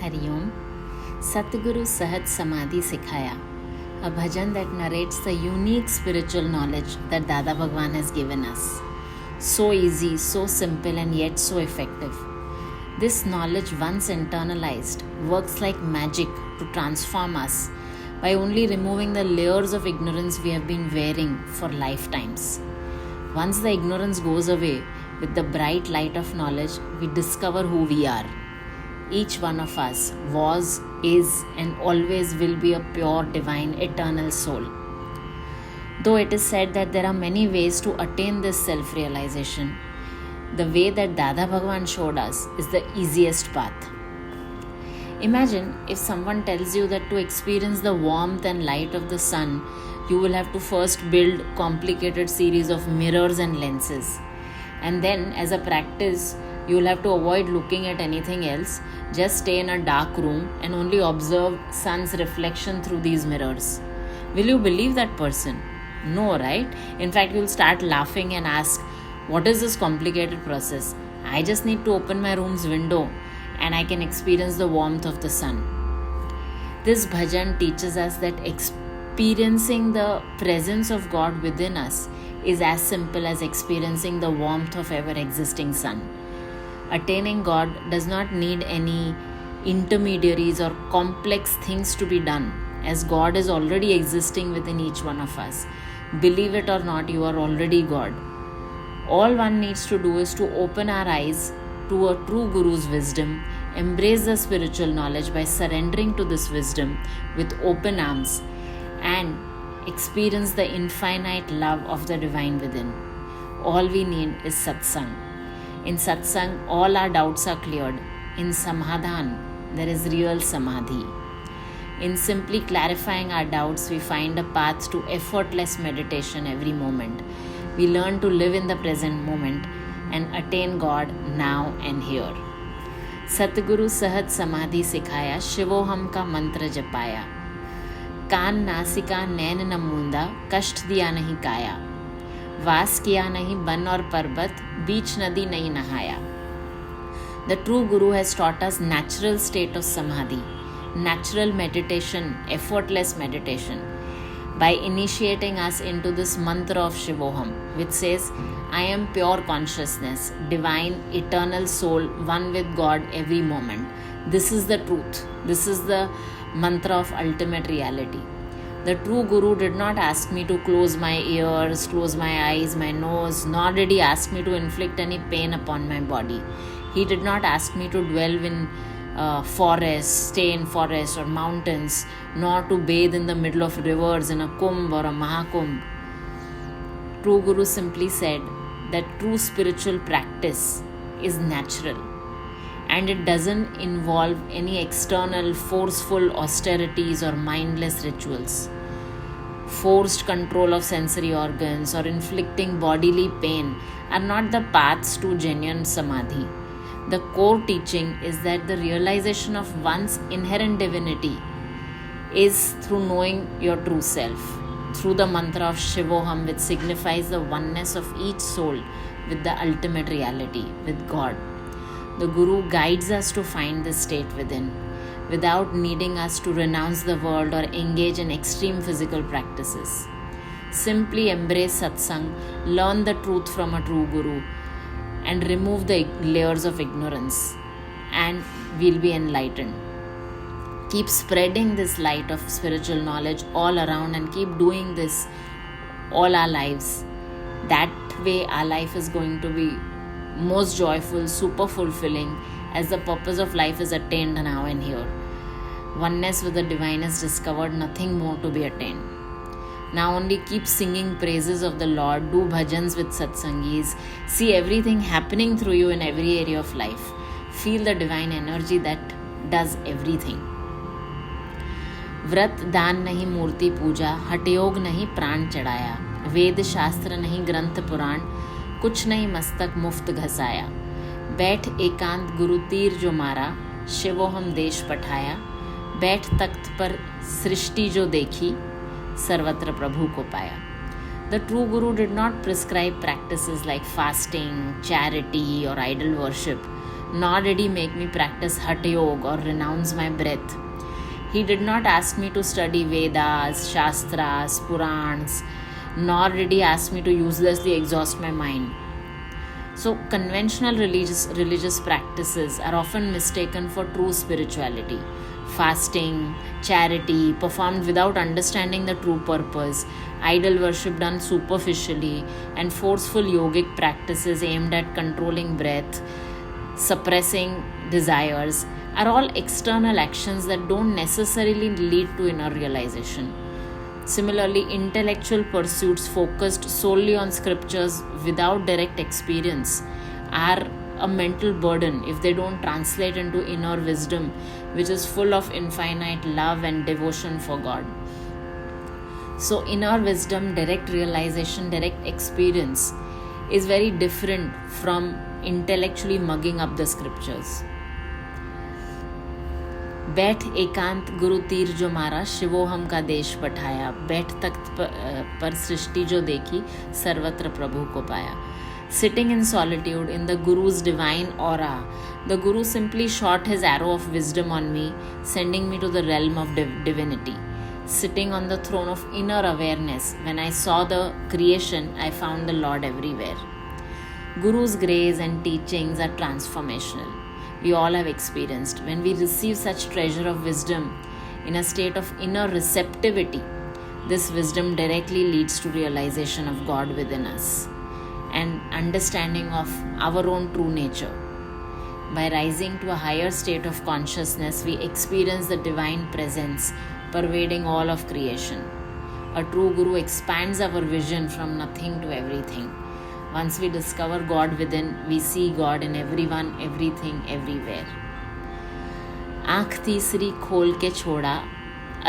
Hariom. Satguru Sahat Samadhi Sikhaya, a bhajan that narrates the unique spiritual knowledge that Dada Bhagwan has given us. So easy, so simple, and yet so effective. This knowledge, once internalized, works like magic to transform us by only removing the layers of ignorance we have been wearing for lifetimes. Once the ignorance goes away, with the bright light of knowledge, we discover who we are. Each one of us was, is, and always will be a pure, divine, eternal soul. Though it is said that there are many ways to attain this self-realization, the way that Dada Bhagwan showed us is the easiest path. Imagine if someone tells you that to experience the warmth and light of the sun, you will have to first build complicated series of mirrors and lenses. And then, as a practice, you will have to avoid looking at anything else, just stay in a dark room and only observe sun's reflection through these mirrors. Will you believe that person? No, right? In fact, you will start laughing and ask, what is this complicated process? I just need to open my room's window and I can experience the warmth of the sun. This bhajan teaches us that experiencing the presence of God within us is as simple as experiencing the warmth of ever-existing sun. Attaining God does not need any intermediaries or complex things to be done, as God is already existing within each one of us. Believe it or not, you are already God. All one needs to do is to open our eyes to a true Guru's wisdom, embrace the spiritual knowledge by surrendering to this wisdom with open arms, and experience the infinite love of the divine within. All we need is satsang. In satsang, all our doubts are cleared. In samadhan, there is real samadhi. In simply clarifying our doubts, we find a path to effortless meditation every moment. We learn to live in the present moment and attain God now and here. Satguru Sahat Samadhi Sikhaya, Shivoham ka mantra japaya. कान नासिका नैन न मूंदा, कष्ट दिया नहीं काया, वास किया नहीं one और पर्वत, बीच नदी नहीं नहाया. The true Guru has taught us natural state of samadhi, natural meditation, effortless meditation, by initiating us into this mantra of Shivoham, which says, I am pure consciousness, divine, eternal soul, one with God every moment. This is the truth. This is the mantra of ultimate reality. The true Guru did not ask me to close my ears, close my eyes, my nose, nor did he ask me to inflict any pain upon my body. He did not ask me to dwell in forests, stay in forests or mountains, nor to bathe in the middle of rivers in a kumbh or a mahakumbh. True Guru simply said that true spiritual practice is natural, and it doesn't involve any external forceful austerities or mindless rituals. Forced control of sensory organs or inflicting bodily pain are not the paths to genuine samadhi. The core teaching is that the realization of one's inherent divinity is through knowing your true self, through the mantra of Shivoham, which signifies the oneness of each soul with the ultimate reality, with God. The Guru guides us to find this state within, without needing us to renounce the world or engage in extreme physical practices. Simply embrace satsang, learn the truth from a true Guru, and remove the layers of ignorance, and we'll be enlightened. Keep spreading this light of spiritual knowledge all around and keep doing this all our lives. That way our life is going to be most joyful, super fulfilling, as the purpose of life is attained now and here. Oneness with the divine is discovered, nothing more to be attained. Now only keep singing praises of the Lord, do bhajans with satsangis, see everything happening through you in every area of life. Feel the divine energy that does everything. व्रत दान नहीं मूर्ति पूजा, हठयोग नहीं प्राण चढ़ाया, वेद शास्त्र नहीं ग्रंथ पुराण, कुछ नहीं मस्तक मुफ्त घसाया. बैठ एकांत गुरु तीर जो मारा, शिवोहम देश पठाया. बैठ तख्त पर सृष्टि जो देखी, सर्वत्र प्रभु को पाया. The true Guru did not prescribe practices like fasting, charity, or idol worship, nor did he make me practice Hatha Yoga or renounce my breath. He did not ask me to study Vedas, Shastras, Purans, nor did he ask me to uselessly exhaust my mind. So, conventional religious practices are often mistaken for true spirituality. Fasting, charity, performed without understanding the true purpose, idol worship done superficially, and forceful yogic practices aimed at controlling breath, suppressing desires, are all external actions that don't necessarily lead to inner realization. Similarly, intellectual pursuits focused solely on scriptures without direct experience are a mental burden if they don't translate into inner wisdom, which is full of infinite love and devotion for God. So, inner wisdom, direct realization, direct experience is very different from intellectually mugging up the scriptures. बैठ एकांत गुरु तीर जो मारा, शिवोहम का देश पठाया, बैठ तख्त पर सृष्टि जो देखी, सर्वत्र प्रभु को पाया. Sitting in solitude in the Guru's divine aura, the Guru simply shot his arrow of wisdom on me, sending me to the realm of divinity. Sitting on the throne of inner awareness, when I saw the creation, I found the Lord everywhere. Guru's grace and teachings are transformational. We all have experienced. When we receive such treasure of wisdom in a state of inner receptivity, this wisdom directly leads to realization of God within us and understanding of our own true nature. By rising to a higher state of consciousness, we experience the divine presence pervading all of creation. A true Guru expands our vision from nothing to everything. Once we discover God within, we see God in everyone, everything, everywhere. आँख तीसरी खोल के छोड़ा,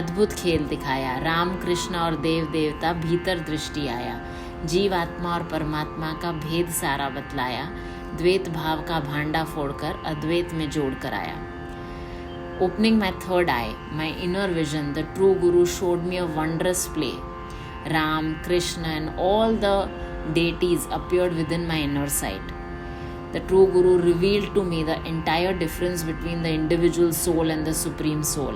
अद्भुत खेल दिखाया, राम कृष्ण और देव देवता भीतर दृष्टि आया, जीव आत्मा और परमात्मा का भेद सारा बतलाया, द्वैत भाव का भांडा फोड़कर अद्वैत में जोड़ कर आया. Opening my third eye, my inner vision, the true Guru showed me a wondrous play. Ram, Krishna and all the deities appeared within my inner sight. The true Guru revealed to me the entire difference between the individual soul and the supreme soul.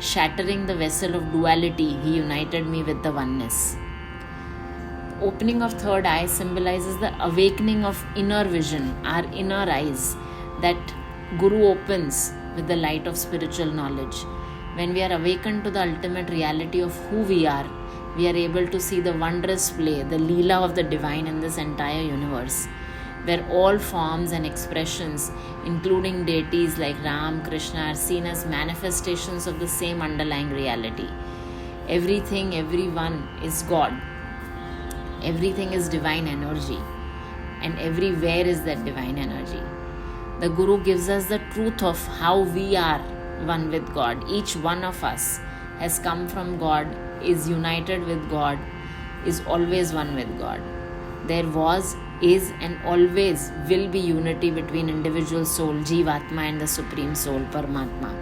Shattering the vessel of duality, he united me with the oneness. Opening of third eye symbolizes the awakening of inner vision, our inner eyes that Guru opens with the light of spiritual knowledge. When we are awakened to the ultimate reality of who we are able to see the wondrous play, the Leela of the divine in this entire universe, where all forms and expressions, including deities like Ram, Krishna, are seen as manifestations of the same underlying reality. Everything, everyone is God. Everything is divine energy, and everywhere is that divine energy. The Guru gives us the truth of how we are one with God. Each one of us has come from God, is united with God, is always one with God. There was, is, and always will be unity between individual soul, Jivatma, and the Supreme Soul, Paramatma.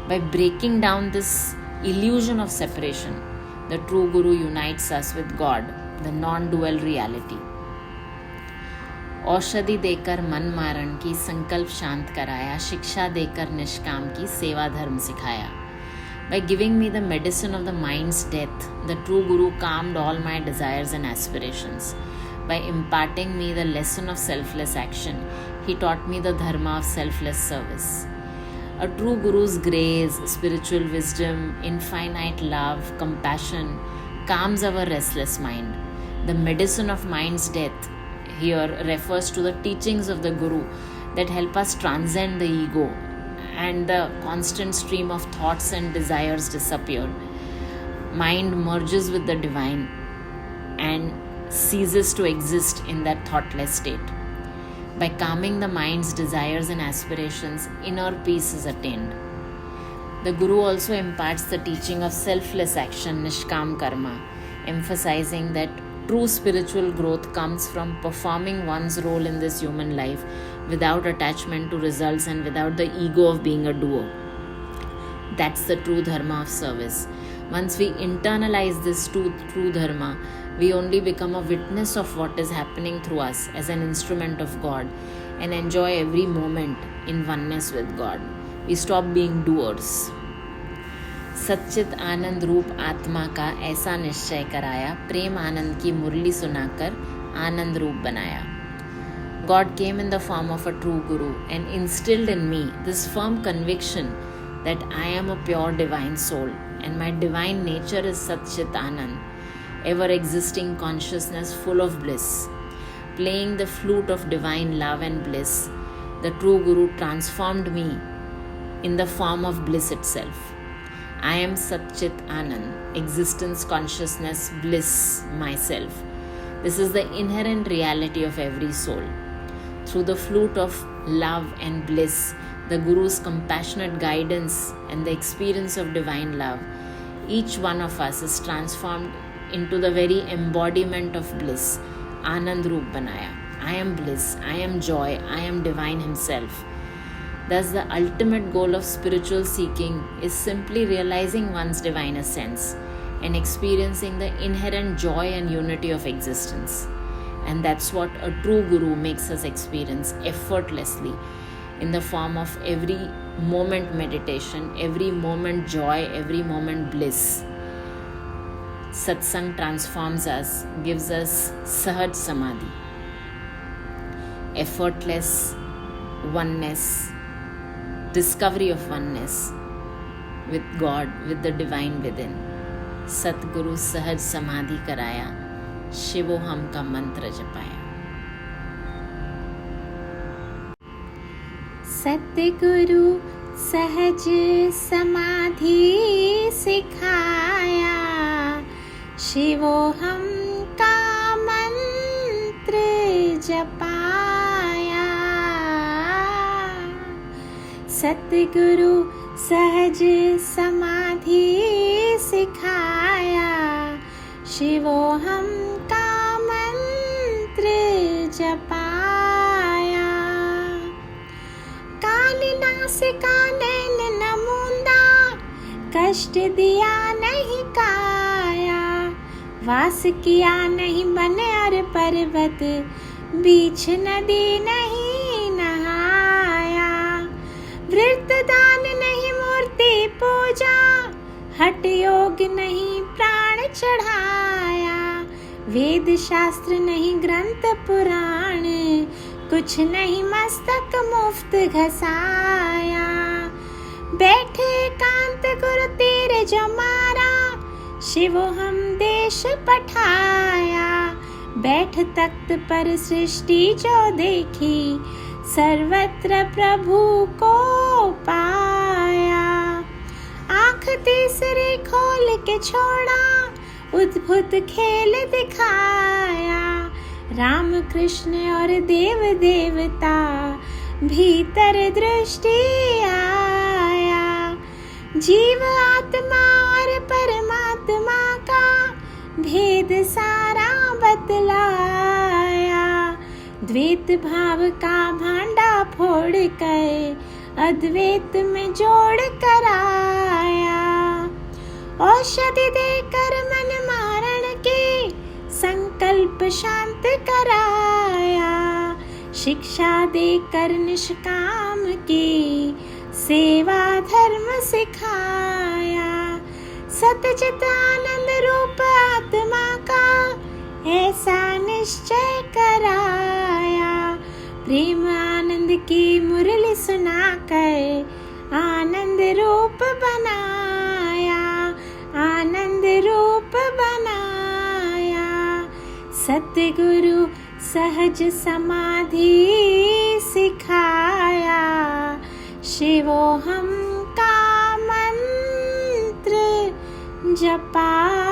By breaking down this illusion of separation, the true Guru unites us with God, the non-dual reality. औषधि देकर मन मारण की संकल्प शांत कराया, शिक्षा देकर निष्काम की सेवा धर्म सिखाया. By giving me the medicine of the mind's death, the true Guru calmed all my desires and aspirations. By imparting me the lesson of selfless action, he taught me the dharma of selfless service. A true Guru's grace, spiritual wisdom, infinite love, compassion calms our restless mind. The medicine of mind's death here refers to the teachings of the Guru that help us transcend the ego and the constant stream of thoughts and desires disappear. Mind merges with the divine and ceases to exist in that thoughtless state. By calming the mind's desires and aspirations, inner peace is attained. The Guru also imparts the teaching of selfless action, Nishkam Karma, emphasizing that true spiritual growth comes from performing one's role in this human life without attachment to results and without the ego of being a doer. That's the true dharma of service. Once we internalize this true dharma, we only become a witness of what is happening through us as an instrument of God, and enjoy every moment in oneness with God. We stop being doers. सच्चित आनंद रूप आत्मा का ऐसा निश्चय कराया, प्रेम आनंद की मुरली सुनाकर आनंद रूप बनाया. God came in the form of a true Guru and instilled in me this firm conviction that I am a pure divine soul and my divine nature is Satchit Anand, ever existing consciousness full of bliss. Playing the flute of divine love and bliss, the true Guru transformed me in the form of bliss itself. I am Satchit Anand, existence, consciousness, bliss, myself. This is the inherent reality of every soul. Through the flute of love and bliss, the Guru's compassionate guidance and the experience of divine love, each one of us is transformed into the very embodiment of bliss. Anand Roop Banaya. I am bliss, I am joy, I am divine himself. Thus, the ultimate goal of spiritual seeking is simply realizing one's divine essence and experiencing the inherent joy and unity of existence. And that's what a true Guru makes us experience effortlessly in the form of every moment meditation, every moment joy, every moment bliss. Satsang transforms us, gives us Sahaj Samadhi, effortless oneness, discovery of oneness with God, with the divine within. Satguru Sahaj Samadhi कराया, शिवोहम का मंत्र जपाया. सतगुरु सहज समाधि सिखाया, शिवोहम का मंत्र जपाया. सतगुरु सहज समाधि सिखाया, शिवोहम का मंत्र जपाया. कालिनासिका नैन न मूंदा, कष्ट दिया नहीं काया. वास किया नहीं बन और पर्वत, बीच नदी नहीं नहाया. वृत्त दान नहीं मूर्ति पूजा, हठ योग नहीं प्राण चढ़ाया. वेद शास्त्र नहीं ग्रंथ पुराण, कुछ नहीं मस्तक मुफ्त घसाया. बैठे कांत गुरु तीर जो मारा, शिवोहम देश पठाया. बैठ तख्त पर सृष्टि जो देखी, सर्वत्र प्रभु को पाया. आँख तीसरी खोल के छोड़ा, उद्भुत खेल दिखाया. राम कृष्ण और देव देवता भीतर दृष्टि आया. जीव आत्मा और परमात्मा का भेद सारा बतलाया. द्वैत भाव का भांडा फोड़ कर अद्वैत में जोड़ कराया. औषधि देकर मन मारण के संकल्प शांत कराया. शिक्षा देकर निष्काम की सेवा धर्म सिखाया. सतचित आनंद रूप आत्मा का ऐसा निश्चय कराया. प्रेम आनंद की मुरली सुनाकर आनंद रूप बनाया. आनंद रूप बनाया. सतगुरु सहज समाधि सिखाया, शिवोहम का मंत्र जपाया.